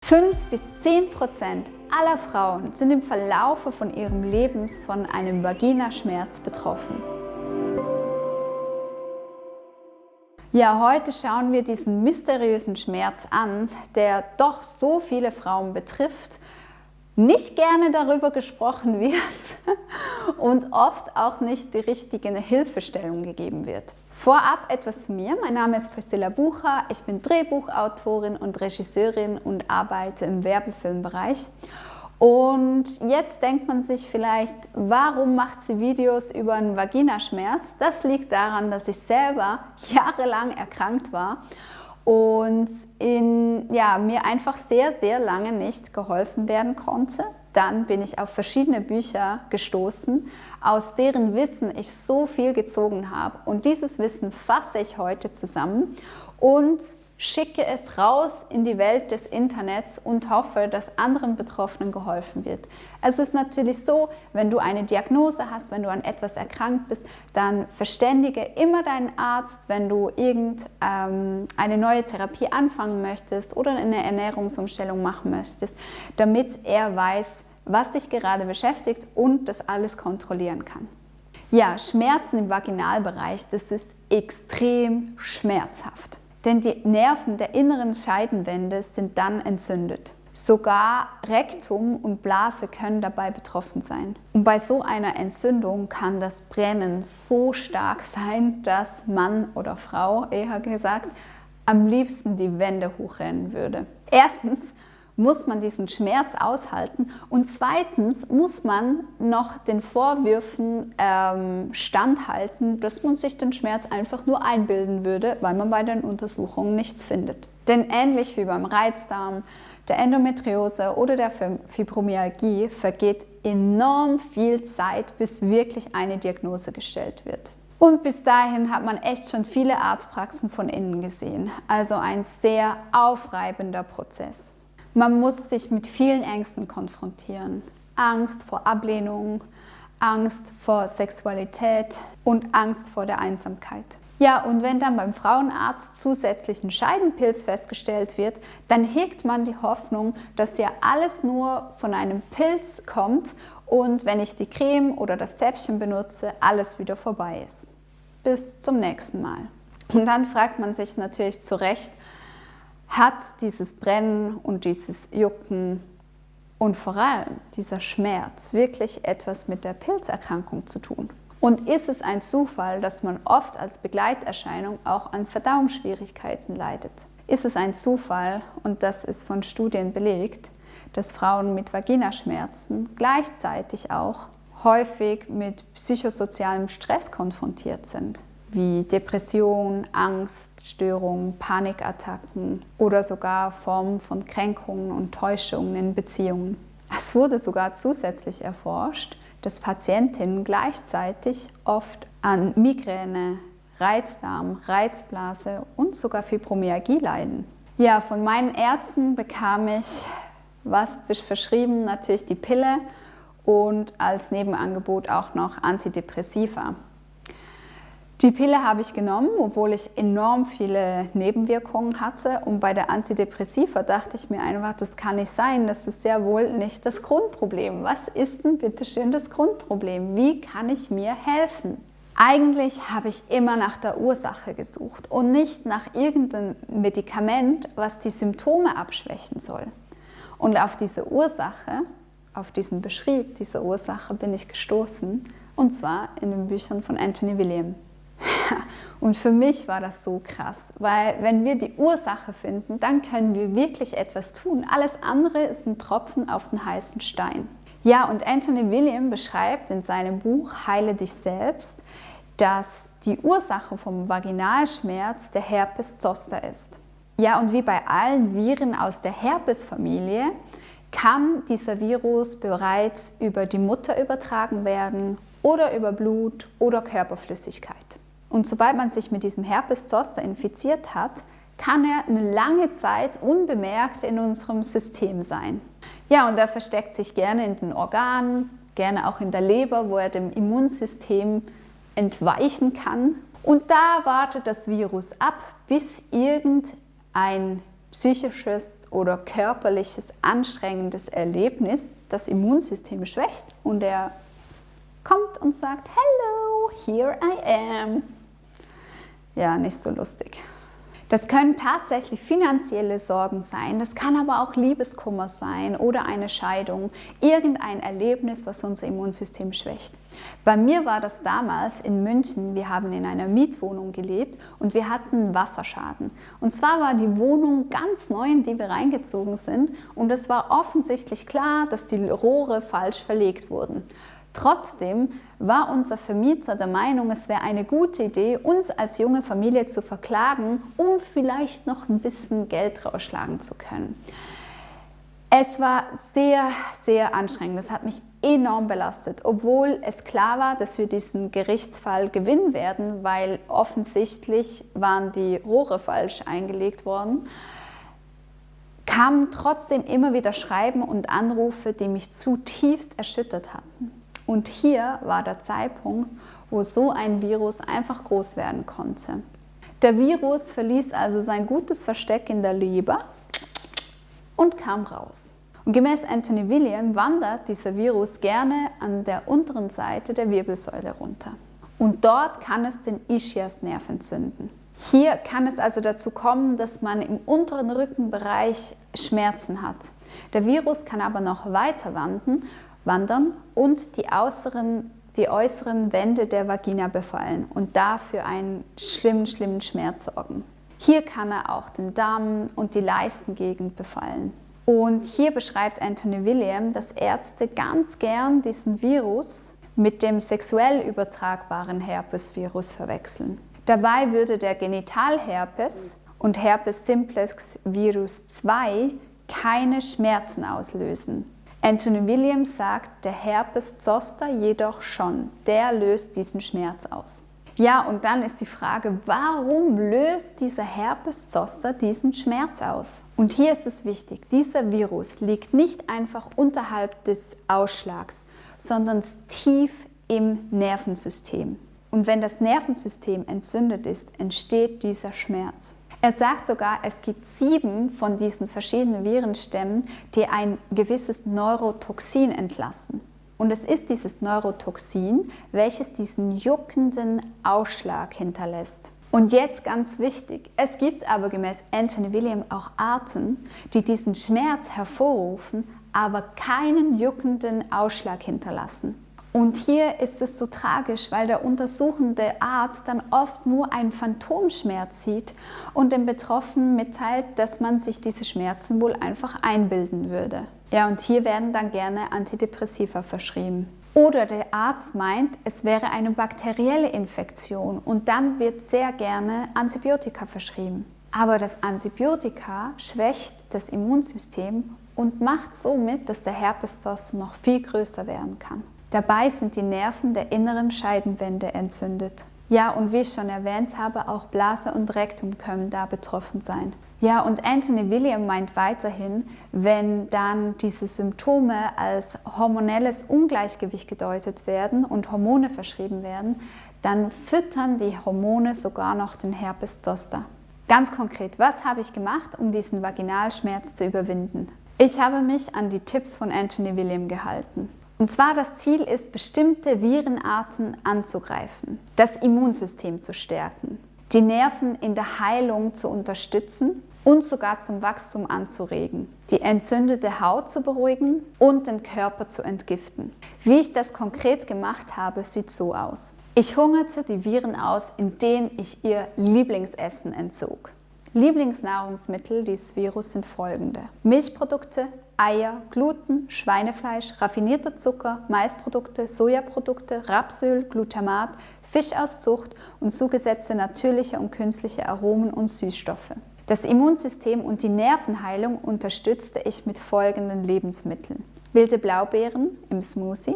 5-10% aller Frauen sind im Verlaufe von ihrem Lebens von einem Vaginaschmerz betroffen. Ja, heute schauen wir diesen mysteriösen Schmerz an, der doch so viele Frauen betrifft, nicht gerne darüber gesprochen wird und oft auch nicht die richtige Hilfestellung gegeben wird. Vorab etwas zu mir. Mein Name ist Priscilla Bucher, ich bin Drehbuchautorin und Regisseurin und arbeite im Werbefilmbereich. Und jetzt denkt man sich vielleicht, warum macht sie Videos über einen Vaginaschmerz? Das liegt daran, dass ich selber jahrelang erkrankt war und mir einfach sehr, sehr lange nicht geholfen werden konnte. Dann bin ich auf verschiedene Bücher gestoßen, aus deren Wissen ich so viel gezogen habe. Und dieses Wissen fasse ich heute zusammen und schicke es raus in die Welt des Internets und hoffe, dass anderen Betroffenen geholfen wird. Es ist natürlich so, wenn du eine Diagnose hast, wenn du an etwas erkrankt bist, dann verständige immer deinen Arzt, wenn du eine neue Therapie anfangen möchtest oder eine Ernährungsumstellung machen möchtest, damit er weiß, was dich gerade beschäftigt und das alles kontrollieren kann. Ja, Schmerzen im Vaginalbereich, das ist extrem schmerzhaft. Denn die Nerven der inneren Scheidenwände sind dann entzündet. Sogar Rektum und Blase können dabei betroffen sein. Und bei so einer Entzündung kann das Brennen so stark sein, dass Mann oder Frau, eher gesagt, am liebsten die Wände hochrennen würde. Erstens muss man diesen Schmerz aushalten und zweitens muss man noch den Vorwürfen standhalten, dass man sich den Schmerz einfach nur einbilden würde, weil man bei den Untersuchungen nichts findet. Denn ähnlich wie beim Reizdarm, der Endometriose oder der Fibromyalgie vergeht enorm viel Zeit, bis wirklich eine Diagnose gestellt wird. Und bis dahin hat man echt schon viele Arztpraxen von innen gesehen, also ein sehr aufreibender Prozess. Man muss sich mit vielen Ängsten konfrontieren. Angst vor Ablehnung, Angst vor Sexualität und Angst vor der Einsamkeit. Ja, und wenn dann beim Frauenarzt zusätzlich ein Scheidenpilz festgestellt wird, dann hegt man die Hoffnung, dass ja alles nur von einem Pilz kommt und wenn ich die Creme oder das Zäpfchen benutze, alles wieder vorbei ist. Bis zum nächsten Mal. Und dann fragt man sich natürlich zu Recht, hat dieses Brennen und dieses Jucken und vor allem dieser Schmerz wirklich etwas mit der Pilzerkrankung zu tun? Und ist es ein Zufall, dass man oft als Begleiterscheinung auch an Verdauungsschwierigkeiten leidet? Ist es ein Zufall, und das ist von Studien belegt, dass Frauen mit Vaginaschmerzen gleichzeitig auch häufig mit psychosozialem Stress konfrontiert sind? Wie Depression, Angststörungen, Panikattacken oder sogar Formen von Kränkungen und Täuschungen in Beziehungen. Es wurde sogar zusätzlich erforscht, dass Patientinnen gleichzeitig oft an Migräne, Reizdarm, Reizblase und sogar Fibromyalgie leiden. Ja, von meinen Ärzten bekam ich, was verschrieben, natürlich die Pille und als Nebenangebot auch noch Antidepressiva. Die Pille habe ich genommen, obwohl ich enorm viele Nebenwirkungen hatte. Und bei der Antidepressiva dachte ich mir einfach, das kann nicht sein, das ist ja wohl nicht das Grundproblem. Was ist denn bitte schön das Grundproblem? Wie kann ich mir helfen? Eigentlich habe ich immer nach der Ursache gesucht und nicht nach irgendeinem Medikament, was die Symptome abschwächen soll. Und auf diese Ursache, auf diesen Beschrieb dieser Ursache bin ich gestoßen, und zwar in den Büchern von Anthony William. Und für mich war das so krass, weil wenn wir die Ursache finden, dann können wir wirklich etwas tun. Alles andere ist ein Tropfen auf den heißen Stein. Ja, und Anthony William beschreibt in seinem Buch Heile dich selbst, dass die Ursache vom Vaginalschmerz der Herpes zoster ist. Ja, und wie bei allen Viren aus der Herpesfamilie kann dieser Virus bereits über die Mutter übertragen werden oder über Blut oder Körperflüssigkeit. Und sobald man sich mit diesem Herpes zoster infiziert hat, kann er eine lange Zeit unbemerkt in unserem System sein. Ja, und er versteckt sich gerne in den Organen, gerne auch in der Leber, wo er dem Immunsystem entweichen kann. Und da wartet das Virus ab, bis irgendein psychisches oder körperliches anstrengendes Erlebnis das Immunsystem schwächt und er kommt und sagt, hello, here I am. Ja, nicht so lustig. Das können tatsächlich finanzielle Sorgen sein, das kann aber auch Liebeskummer sein oder eine Scheidung, irgendein Erlebnis, was unser Immunsystem schwächt. Bei mir war das damals in München, wir haben in einer Mietwohnung gelebt und wir hatten Wasserschaden. Und zwar war die Wohnung ganz neu, in die wir reingezogen sind und es war offensichtlich klar, dass die Rohre falsch verlegt wurden. Trotzdem war unser Vermieter der Meinung, es wäre eine gute Idee, uns als junge Familie zu verklagen, um vielleicht noch ein bisschen Geld rausschlagen zu können. Es war sehr, sehr anstrengend. Das hat mich enorm belastet, obwohl es klar war, dass wir diesen Gerichtsfall gewinnen werden, weil offensichtlich waren die Rohre falsch eingelegt worden. Kamen trotzdem immer wieder Schreiben und Anrufe, die mich zutiefst erschüttert hatten. Und hier war der Zeitpunkt, wo so ein Virus einfach groß werden konnte. Der Virus verließ also sein gutes Versteck in der Leber und kam raus. Und gemäß Anthony William wandert dieser Virus gerne an der unteren Seite der Wirbelsäule runter. Und dort kann es den Ischiasnerv entzünden. Hier kann es also dazu kommen, dass man im unteren Rückenbereich Schmerzen hat. Der Virus kann aber noch weiter wandern und die äußeren Wände der Vagina befallen und dafür einen schlimmen Schmerz sorgen. Hier kann er auch den Darm und die Leistengegend befallen. Und hier beschreibt Anthony William, dass Ärzte ganz gern diesen Virus mit dem sexuell übertragbaren Herpesvirus verwechseln. Dabei würde der Genitalherpes und Herpes simplex Virus 2 keine Schmerzen auslösen. Anthony William sagt, der Herpes zoster jedoch schon, der löst diesen Schmerz aus. Ja, und dann ist die Frage, warum löst dieser Herpes zoster diesen Schmerz aus? Und hier ist es wichtig, dieser Virus liegt nicht einfach unterhalb des Ausschlags, sondern tief im Nervensystem. Und wenn das Nervensystem entzündet ist, entsteht dieser Schmerz. Er sagt sogar, es gibt 7 von diesen verschiedenen Virenstämmen, die ein gewisses Neurotoxin entlassen. Und es ist dieses Neurotoxin, welches diesen juckenden Ausschlag hinterlässt. Und jetzt ganz wichtig, es gibt aber gemäß Anthony William auch Arten, die diesen Schmerz hervorrufen, aber keinen juckenden Ausschlag hinterlassen. Und hier ist es so tragisch, weil der untersuchende Arzt dann oft nur einen Phantomschmerz sieht und dem Betroffenen mitteilt, dass man sich diese Schmerzen wohl einfach einbilden würde. Ja, und hier werden dann gerne Antidepressiva verschrieben. Oder der Arzt meint, es wäre eine bakterielle Infektion und dann wird sehr gerne Antibiotika verschrieben. Aber das Antibiotika schwächt das Immunsystem und macht somit, dass der Herpeszoster noch viel größer werden kann. Dabei sind die Nerven der inneren Scheidenwände entzündet. Ja, und wie ich schon erwähnt habe, auch Blase und Rektum können da betroffen sein. Ja, und Anthony William meint weiterhin, wenn dann diese Symptome als hormonelles Ungleichgewicht gedeutet werden und Hormone verschrieben werden, dann füttern die Hormone sogar noch den Herpes zoster. Ganz konkret, was habe ich gemacht, um diesen Vaginalschmerz zu überwinden? Ich habe mich an die Tipps von Anthony William gehalten. Und zwar das Ziel ist, bestimmte Virenarten anzugreifen, das Immunsystem zu stärken, die Nerven in der Heilung zu unterstützen und sogar zum Wachstum anzuregen, die entzündete Haut zu beruhigen und den Körper zu entgiften. Wie ich das konkret gemacht habe, sieht so aus. Ich hungerte die Viren aus, indem ich ihr Lieblingsessen entzog. Lieblingsnahrungsmittel dieses Virus sind folgende: Milchprodukte, Eier, Gluten, Schweinefleisch, raffinierter Zucker, Maisprodukte, Sojaprodukte, Rapsöl, Glutamat, Fisch aus Zucht und zugesetzte natürliche und künstliche Aromen und Süßstoffe. Das Immunsystem und die Nervenheilung unterstützte ich mit folgenden Lebensmitteln: wilde Blaubeeren im Smoothie,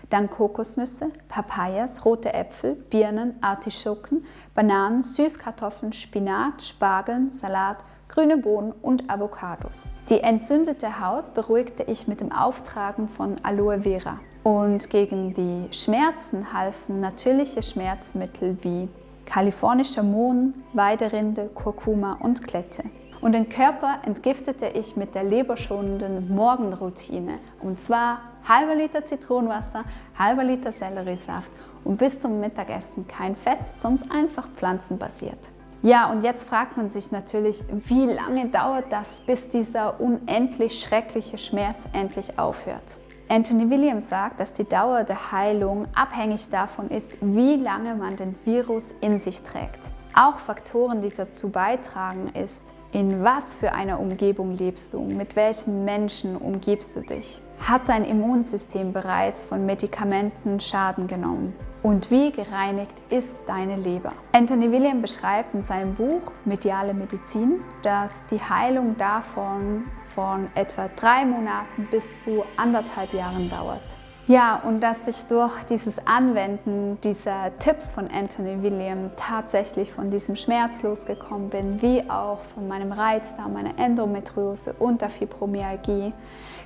dann Kokosnüsse, Papayas, rote Äpfel, Birnen, Artischoken, Bananen, Süßkartoffeln, Spinat, Spargeln, Salat, grüne Bohnen und Avocados. Die entzündete Haut beruhigte ich mit dem Auftragen von Aloe Vera. Und gegen die Schmerzen halfen natürliche Schmerzmittel wie kalifornischer Mohn, Weiderinde, Kurkuma und Klette. Und den Körper entgiftete ich mit der leberschonenden Morgenroutine. Und zwar halber Liter Zitronenwasser, halber Liter Selleriesaft und bis zum Mittagessen kein Fett, sonst einfach pflanzenbasiert. Ja, und jetzt fragt man sich natürlich, wie lange dauert das, bis dieser unendlich schreckliche Schmerz endlich aufhört? Anthony Williams sagt, dass die Dauer der Heilung abhängig davon ist, wie lange man den Virus in sich trägt. Auch Faktoren, die dazu beitragen, ist, in was für einer Umgebung lebst du, mit welchen Menschen umgibst du dich? Hat dein Immunsystem bereits von Medikamenten Schaden genommen? Und wie gereinigt ist deine Leber? Anthony Williams beschreibt in seinem Buch Mediale Medizin, dass die Heilung davon von etwa 3 Monaten bis zu 1,5 Jahren dauert. Ja, und dass ich durch dieses Anwenden dieser Tipps von Anthony Williams tatsächlich von diesem Schmerz losgekommen bin, wie auch von meinem Reizdarm, meiner Endometriose und der Fibromyalgie.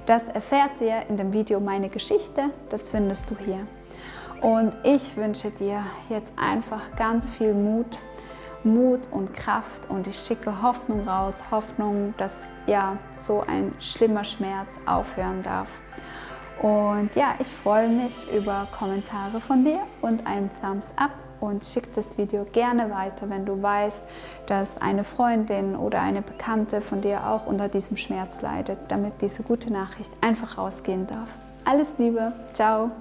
Das erfährt ihr in dem Video Meine Geschichte, das findest du hier. Und ich wünsche dir jetzt einfach ganz viel Mut und Kraft und ich schicke Hoffnung raus, Hoffnung, dass ja so ein schlimmer Schmerz aufhören darf. Und ja, ich freue mich über Kommentare von dir und einen Thumbs up und schick das Video gerne weiter, wenn du weißt, dass eine Freundin oder eine Bekannte von dir auch unter diesem Schmerz leidet, damit diese gute Nachricht einfach rausgehen darf. Alles Liebe, ciao!